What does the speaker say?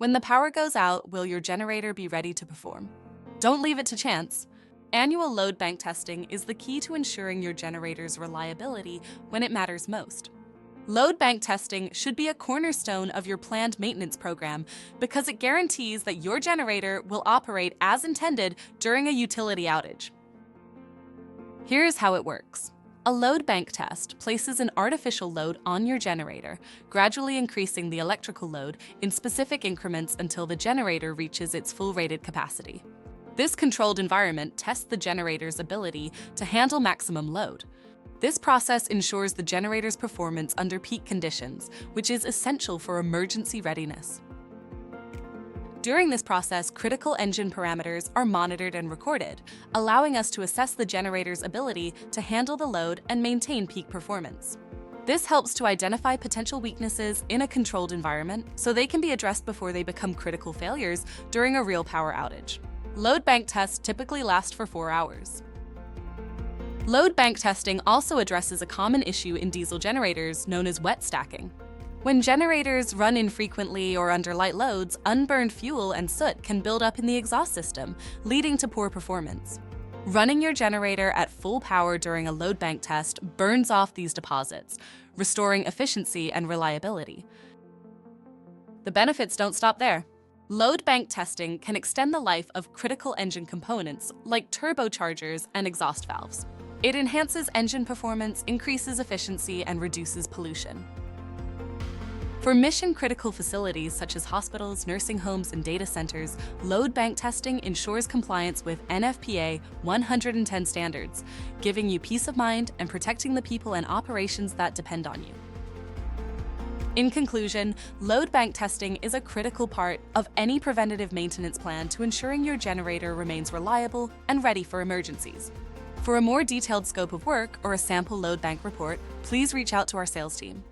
When the power goes out, will your generator be ready to perform? Don't leave it to chance. Annual load bank testing is the key to ensuring your generator's reliability when it matters most. Load bank testing should be a cornerstone of your planned maintenance program because it guarantees that your generator will operate as intended during a utility outage. Here's how it works. A load bank test places an artificial load on your generator, gradually increasing the electrical load in specific increments until the generator reaches its full rated capacity. This controlled environment tests the generator's ability to handle maximum load. This process ensures the generator's performance under peak conditions, which is essential for emergency readiness. During this process, critical engine parameters are monitored and recorded, allowing us to assess the generator's ability to handle the load and maintain peak performance. This helps to identify potential weaknesses in a controlled environment so they can be addressed before they become critical failures during a real power outage. Load bank tests typically last for 4 hours. Load bank testing also addresses a common issue in diesel generators known as wet stacking. When generators run infrequently or under light loads, unburned fuel and soot can build up in the exhaust system, leading to poor performance. Running your generator at full power during a load bank test burns off these deposits, restoring efficiency and reliability. The benefits don't stop there. Load bank testing can extend the life of critical engine components like turbochargers and exhaust valves. It enhances engine performance, increases efficiency, and reduces pollution. For mission-critical facilities such as hospitals, nursing homes, and data centers, load bank testing ensures compliance with NFPA 110 standards, giving you peace of mind and protecting the people and operations that depend on you. In conclusion, load bank testing is a critical part of any preventative maintenance plan to ensuring your generator remains reliable and ready for emergencies. For a more detailed scope of work or a sample load bank report, please reach out to our sales team.